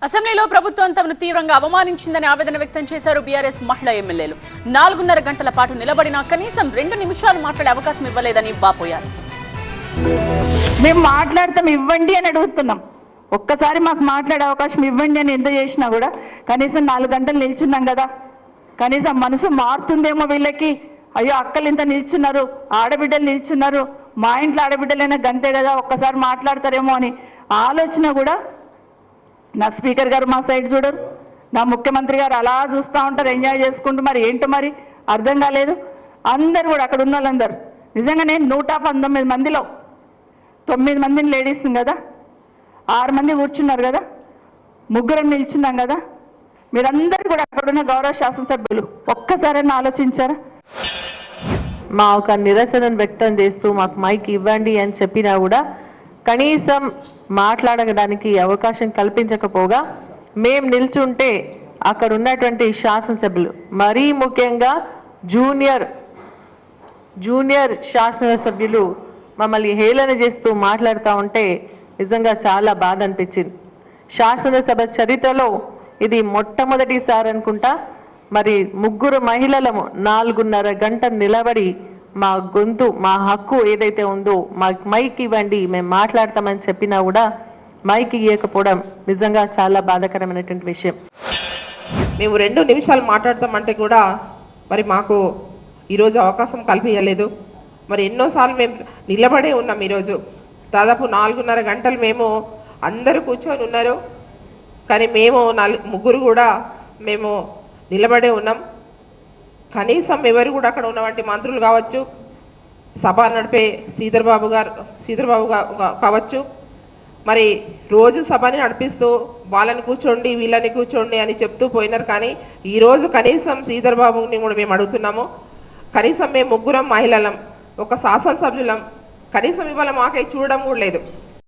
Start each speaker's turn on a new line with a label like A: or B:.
A: అసెంబ్లీలో ప్రభుత్వం తమను తీవ్రంగా అవమానించిందని ఆవేదన వ్యక్తం చేశారు బీఆర్ఎస్ మహిళా ఎమ్మెల్యేలు. 4.5 గంటల పాటు నిలబడినా కనీసం 2 నిమిషాలు మాట్లాడే అవకాశం ఇవ్వలేదని వాపోయారు.
B: మేము మాట్లాడతాం, ఇవ్వండి అని అడుగుతున్నాం. ఒక్కసారి మాకు మాట్లాడే అవకాశం ఇవ్వండి అని ఎంత చేసినా కూడా కనీసం 4 గంటలు నిల్చున్నాం కదా, కనీసం మనసు మారుతుందేమో వీళ్ళకి. అయ్యో అక్కలు ఇంత నిల్చున్నారు, ఆడబిడ్డలు నిల్చున్నారు, మా ఇంట్లో ఆడబిడ్డలైనా గంతే కదా, ఒక్కసారి మాట్లాడతారేమో అని ఆలోచన కూడా నా స్పీకర్ గారు మా సైడ్ చూడరు, నా ముఖ్యమంత్రి గారు అలా చూస్తూ ఉంటారు ఎంజాయ్ చేసుకుంటూ. మరి ఏంటో మరి అర్థం కాలేదు. అందరు కూడా అక్కడ ఉన్న వాళ్ళందరూ నిజంగా నేను 119 మందిలో 9 మందిని లేడీస్ కదా, 6 మంది కూర్చున్నారు కదా, 3 నిల్చున్నాం కదా. మీరందరూ కూడా అక్కడున్న గౌరవ శాసనసభ్యులు ఒక్కసారైనా ఆలోచించారా?
C: మా ఒక నిరసనను వ్యక్తం చేస్తూ మాకు మైక్ ఇవ్వండి అని చెప్పినా కూడా కనీసం మాట్లాడడానికి అవకాశం కల్పించకపోగా మేము నిల్చుంటే అక్కడ ఉన్నటువంటి శాసనసభ్యులు, మరీ ముఖ్యంగా జూనియర్ శాసనసభ్యులు మమ్మల్ని హేళన చేస్తూ మాట్లాడుతూ ఉంటే నిజంగా చాలా బాధ అనిపించింది. శాసనసభ చరిత్రలో ఇది మొట్టమొదటిసారి అనుకుంటా. మరి 3 మహిళలము 4.5 గంటలు నిలబడి మా గొంతు, మా హక్కు ఏదైతే ఉందో మాకు మైక్ ఇవ్వండి మేము మాట్లాడతామని చెప్పినా కూడా మైక్ ఇవ్వకపోవడం నిజంగా చాలా బాధాకరమైనటువంటి విషయం.
D: మేము 2 నిమిషాలు మాట్లాడతామంటే కూడా మరి మాకు ఈరోజు అవకాశం కల్పించలేదు. మరి ఎన్నోసార్లు మేము నిలబడే ఉన్నాం. ఈరోజు దాదాపు 4.5 గంటలు మేము అందరూ కూర్చొని ఉన్నారు, కానీ మేము 3 కూడా మేము నిలబడే ఉన్నాం. కనీసం ఎవరు కూడా అక్కడ ఉన్నటువంటి మంత్రులు కావచ్చు, సభ నడిపే శ్రీధర్ బాబు కావచ్చు, మరి రోజు సభని నడిపిస్తూ వాళ్ళని కూర్చోండి వీళ్ళని కూర్చోండి అని చెప్తూ పోయినారు. కానీ ఈరోజు కనీసం శ్రీధర్ బాబుని కూడా మేము అడుగుతున్నాము, కనీసం మేము 3 మహిళలం, ఒక శాసనసభ్యులం, కనీసం ఇవాళ మాకై చూడడం కూడా లేదు.